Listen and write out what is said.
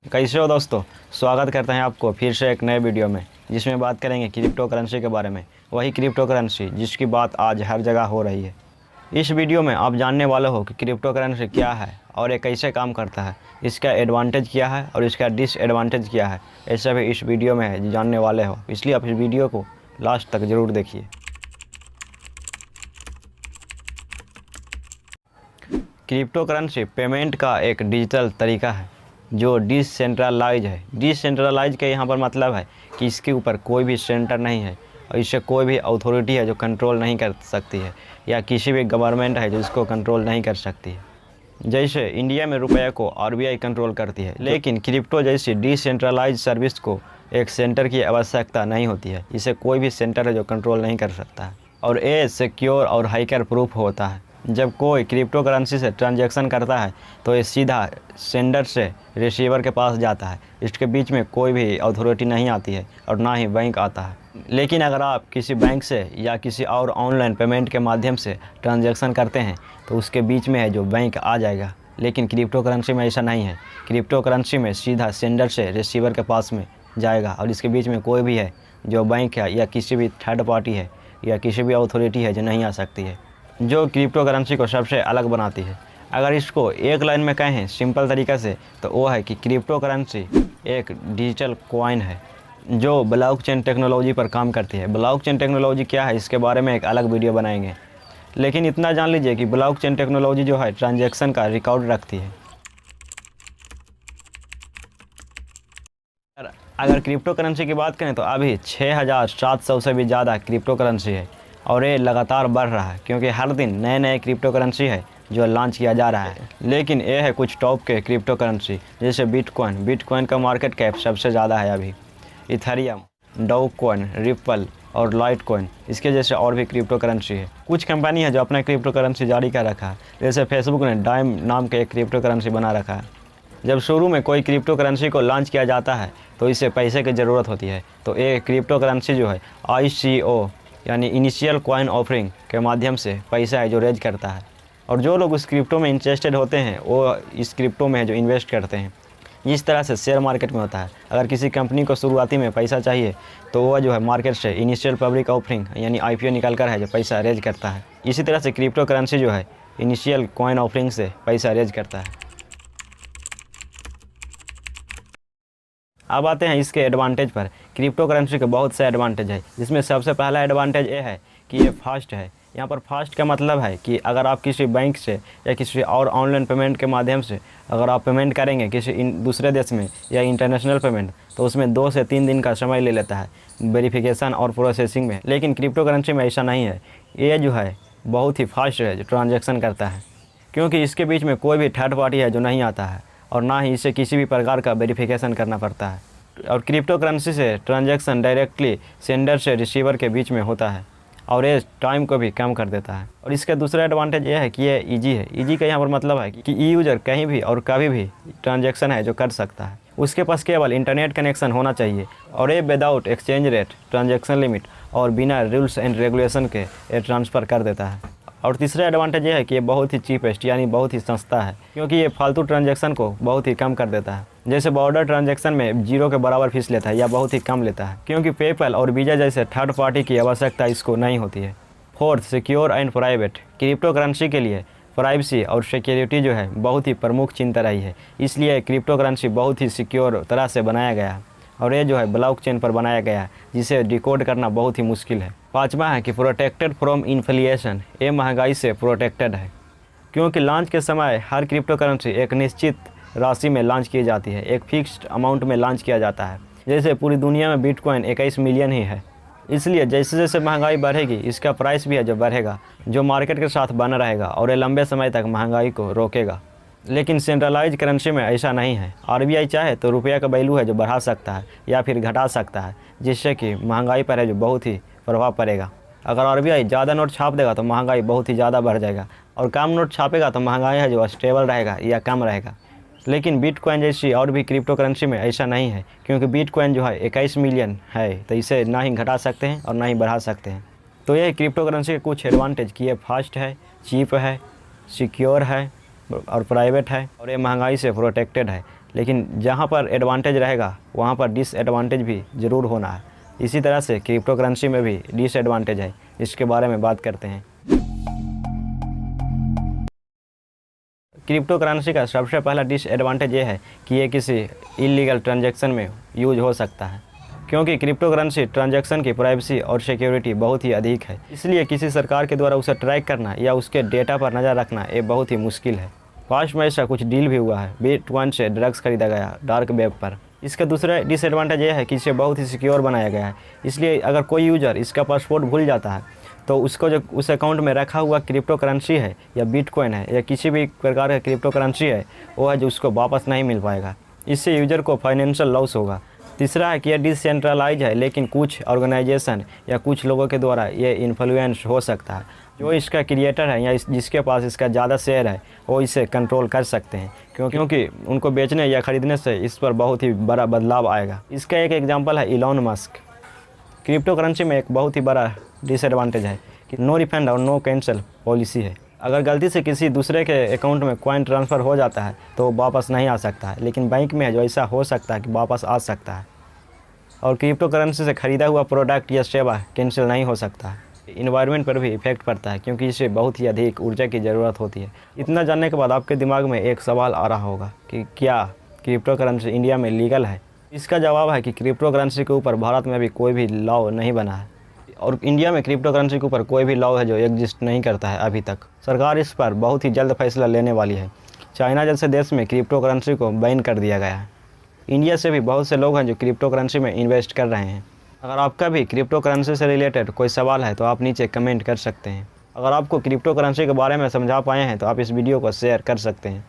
कैसे हो दोस्तों। स्वागत करते हैं आपको फिर से एक नए वीडियो में, जिसमें बात करेंगे क्रिप्टो करेंसी के बारे में। वही क्रिप्टो करेंसी जिसकी बात आज हर जगह हो रही है। इस वीडियो में आप जानने वाले हो कि क्रिप्टो करेंसी क्या है और ये कैसे काम करता है, इसका एडवांटेज क्या है और इसका डिसएडवांटेज क्या है। ऐसा भी इस वीडियो में है जानने वाले हो, इसलिए आप इस वीडियो को लास्ट तक ज़रूर देखिए। क्रिप्टो करेंसी पेमेंट का एक डिजिटल तरीका है जो डिसेंट्रलाइज है। डिसेंट्रलाइज का यहाँ पर मतलब है कि इसके ऊपर कोई भी सेंटर नहीं है और इसे कोई भी अथॉरिटी है जो कंट्रोल नहीं कर सकती है, या किसी भी गवर्नमेंट है जो इसको कंट्रोल नहीं कर सकती है। जैसे इंडिया में रुपये को आरबीआई कंट्रोल करती है, लेकिन क्रिप्टो जैसी डिसेंट्रलाइज सर्विस को एक सेंटर की आवश्यकता नहीं होती है। इसे कोई भी सेंटर है जो कंट्रोल नहीं कर सकता है और ये सिक्योर और हैकर प्रूफ होता है। जब कोई क्रिप्टो करेंसी से ट्रांजैक्शन करता है तो ये सीधा सेंडर से रिसीवर के पास जाता है। इसके बीच में कोई भी अथॉरिटी नहीं आती है और ना ही बैंक आता है। लेकिन अगर आप किसी बैंक से या किसी और ऑनलाइन पेमेंट के माध्यम से ट्रांजैक्शन करते हैं तो उसके बीच में है जो बैंक आ जाएगा। लेकिन क्रिप्टो करेंसी में ऐसा नहीं है। क्रिप्टो करेंसी में सीधा सेंडर से रिसीवर के पास में जाएगा और इसके बीच में कोई भी है जो बैंक है या किसी भी थर्ड पार्टी है या किसी भी अथॉरिटी है जो नहीं आ सकती है, जो क्रिप्टो करेंसी को सबसे अलग बनाती है। अगर इसको एक लाइन में कहें सिंपल तरीक़े से तो वो है कि क्रिप्टो करेंसी एक डिजिटल कॉइन है जो ब्लॉकचेन टेक्नोलॉजी पर काम करती है। ब्लॉकचेन टेक्नोलॉजी क्या है इसके बारे में एक अलग वीडियो बनाएंगे, लेकिन इतना जान लीजिए कि ब्लॉकचेन टेक्नोलॉजी जो है ट्रांजैक्शन का रिकॉर्ड रखती है। अगर क्रिप्टो करेंसी की बात करें तो अभी 6700 से भी ज़्यादा क्रिप्टो करेंसी है और ये लगातार बढ़ रहा है, क्योंकि हर दिन नए नए क्रिप्टो करेंसी है जो लॉन्च किया जा रहा है। लेकिन ये है कुछ टॉप के क्रिप्टो करेंसी, जैसे बिटकॉइन का मार्केट कैप सबसे ज़्यादा है अभी। इथेरियम, डॉगकॉइन, रिपल और लाइटकॉइन, इसके जैसे और भी क्रिप्टो करेंसी है। कुछ कंपनी है जो अपना क्रिप्टो करेंसी जारी कर रखा है, जैसे फेसबुक ने डाइम नाम के एक क्रिप्टो करेंसी बना रखा है। जब शुरू में कोई क्रिप्टो करेंसी को लॉन्च किया जाता है तो इसे पैसे की ज़रूरत होती है, तो ये क्रिप्टो करेंसी जो है ICO यानी इनिशियल कॉइन ऑफरिंग के माध्यम से पैसा है जो रेज करता है। और जो लोग उस क्रिप्टो में इंटरेस्टेड होते हैं वो इस क्रिप्टो में जो इन्वेस्ट करते हैं। जिस तरह से शेयर मार्केट में होता है, अगर किसी कंपनी को शुरुआती में पैसा चाहिए तो वह जो है मार्केट से इनिशियल पब्लिक ऑफरिंग यानी IPO निकाल कर है जो पैसा रेज करता है। इसी तरह से क्रिप्टो करेंसी जो है इनिशियल कॉइन ऑफरिंग से पैसा रेज करता है। अब आते हैं इसके एडवांटेज पर। क्रिप्टो करेंसी के बहुत से एडवांटेज है, जिसमें सबसे पहला एडवांटेज ये है कि ये फास्ट है। यहाँ पर फास्ट का मतलब है कि अगर आप किसी बैंक से या किसी और ऑनलाइन पेमेंट के माध्यम से अगर आप पेमेंट करेंगे किसी दूसरे देश में या इंटरनेशनल पेमेंट, तो उसमें 2 से 3 दिन का समय ले लेता है वेरिफिकेशन और प्रोसेसिंग में। लेकिन क्रिप्टो करेंसी में ऐसा नहीं है। ये जो है बहुत ही फास्ट है जो ट्रांजेक्शन करता है, क्योंकि इसके बीच में कोई भी थर्ड पार्टी है जो नहीं आता है और ना ही इसे किसी भी प्रकार का वेरिफिकेशन करना पड़ता है। और क्रिप्टो करेंसी से ट्रांजैक्शन डायरेक्टली सेंडर से रिसीवर के बीच में होता है और ये टाइम को भी कम कर देता है। और इसका दूसरा एडवांटेज ये है कि ये ईजी है। ईजी का यहाँ पर मतलब है कि यूज़र कहीं भी और कभी भी ट्रांजैक्शन है जो कर सकता है। उसके पास केवल इंटरनेट कनेक्शन होना चाहिए और ये without exchange rate, transaction limit और बिना रूल्स एंड रेगुलेशन के ये ट्रांसफ़र कर देता है। और तीसरा एडवांटेज ये है कि ये बहुत ही चीपेस्ट यानी बहुत ही सस्ता है, क्योंकि ये फालतू ट्रांजैक्शन को बहुत ही कम कर देता है। जैसे बॉर्डर ट्रांजैक्शन में 0 के बराबर फीस लेता है या बहुत ही कम लेता है, क्योंकि पेपैल और वीज़ा जैसे थर्ड पार्टी की आवश्यकता इसको नहीं होती है। Fourth, secure and private. Crypto currency के लिए प्राइवेसी और सिक्योरिटी जो है बहुत ही प्रमुख चिंता रही है, इसलिए क्रिप्टो करेंसी बहुत ही सिक्योर तरह से बनाया गया है और ये जो है ब्लॉकचेन पर बनाया गया है, जिसे डिकोड करना बहुत ही मुश्किल है। पाँचवा है कि प्रोटेक्टेड फ्रॉम इन्फ्लेशन। ये महंगाई से प्रोटेक्टेड है, क्योंकि लॉन्च के समय हर क्रिप्टो करेंसी एक निश्चित राशि में लॉन्च की जाती है, एक फिक्स्ड अमाउंट में लॉन्च किया जाता है। जैसे पूरी दुनिया में बिटकॉइन 21 मिलियन ही है, इसलिए जैसे जैसे महंगाई बढ़ेगी इसका प्राइस भी है जो बढ़ेगा, जो मार्केट के साथ बना रहेगा और ये लंबे समय तक महंगाई को रोकेगा। लेकिन सेंट्रलाइज करेंसी में ऐसा नहीं है। आरबीआई चाहे तो रुपया का वैल्यू है जो बढ़ा सकता है या फिर घटा सकता है, जिससे कि महंगाई पर है जो बहुत ही प्रभाव पड़ेगा। अगर आरबीआई ज़्यादा नोट छाप देगा तो महंगाई बहुत ही ज़्यादा बढ़ जाएगा, और कम नोट छापेगा तो महंगाई है जो स्टेबल रहेगा या कम रहेगा। लेकिन बिटकॉइन जैसी और भी क्रिप्टो करेंसी में ऐसा नहीं है, क्योंकि बिटकॉइन जो है 21 मिलियन है, तो इसे ना ही घटा सकते हैं और ना ही बढ़ा सकते हैं। तो यह क्रिप्टो करेंसी के कुछ एडवांटेज कि ये फास्ट है, चीप है, सिक्योर है और प्राइवेट है और ये महंगाई से प्रोटेक्टेड है। लेकिन जहाँ पर एडवांटेज रहेगा वहाँ पर डिसएडवांटेज भी ज़रूर होना है। इसी तरह से क्रिप्टो करेंसी में भी डिसएडवांटेज है, इसके बारे में बात करते हैं। क्रिप्टो करेंसी का सबसे पहला डिसएडवांटेज ये है कि ये किसी इलीगल ट्रांजैक्शन में यूज हो सकता है, क्योंकि क्रिप्टो करेंसी ट्रांजैक्शन की प्राइवेसी और सिक्योरिटी बहुत ही अधिक है। इसलिए किसी सरकार के द्वारा उसे ट्रैक करना या उसके डेटा पर नज़र रखना ये बहुत ही मुश्किल है। पास्ट में ऐसा कुछ डील भी हुआ है, बिटकॉइन से ड्रग्स खरीदा गया डार्क वेब पर। इसका दूसरा डिसएडवांटेज ये है कि इसे बहुत ही सिक्योर बनाया गया है, इसलिए अगर कोई यूज़र इसका पासवर्ड भूल जाता है तो उसको जो उस अकाउंट में रखा हुआ क्रिप्टो करेंसी है या बिटकॉइन है या किसी भी प्रकार का क्रिप्टो करेंसी है वो है जो उसको वापस नहीं मिल पाएगा। इससे यूज़र को फाइनेंशियल लॉस होगा। तीसरा है कि यह डिसेंट्रलाइज है, लेकिन कुछ ऑर्गेनाइजेशन या कुछ लोगों के द्वारा ये इन्फ्लुएंस हो सकता है। जो इसका क्रिएटर है या जिसके पास इसका ज़्यादा शेयर है वो इसे कंट्रोल कर सकते हैं, क्योंकि उनको बेचने या ख़रीदने से इस पर बहुत ही बड़ा बदलाव आएगा। इसका एक एग्जांपल है इलॉन मस्क। क्रिप्टो करेंसी में एक बहुत ही बड़ा डिसएडवांटेज है कि नो रिफंड और नो कैंसिल पॉलिसी है। अगर गलती से किसी दूसरे के अकाउंट में कॉइन ट्रांसफ़र हो जाता है तो वो वापस नहीं आ सकता है, लेकिन बैंक में है जो ऐसा हो सकता है कि वापस आ सकता है। और क्रिप्टो करेंसी से ख़रीदा हुआ प्रोडक्ट या सेवा कैंसिल नहीं हो सकता है। इन्वायरमेंट पर भी इफेक्ट पड़ता है, क्योंकि इसे बहुत ही अधिक ऊर्जा की ज़रूरत होती है। इतना जानने के बाद आपके दिमाग में एक सवाल आ रहा होगा कि क्या क्रिप्टो करेंसी इंडिया में लीगल है? इसका जवाब है कि क्रिप्टो करेंसी के ऊपर भारत में अभी कोई भी लॉ नहीं बना है, और इंडिया में क्रिप्टो करेंसी के ऊपर कोई भी लॉ है जो एग्जिस्ट नहीं करता है अभी तक। सरकार इस पर बहुत ही जल्द फैसला लेने वाली है। चाइना जैसे देश में क्रिप्टो करेंसी को बैन कर दिया गया है। इंडिया से भी बहुत से लोग हैं जो क्रिप्टो करेंसी में इन्वेस्ट कर रहे हैं। अगर आपका भी क्रिप्टो करेंसी से रिलेटेड कोई सवाल है तो आप नीचे कमेंट कर सकते हैं। अगर आपको क्रिप्टो करेंसी के बारे में समझा पाए हैं तो आप इस वीडियो को शेयर कर सकते हैं।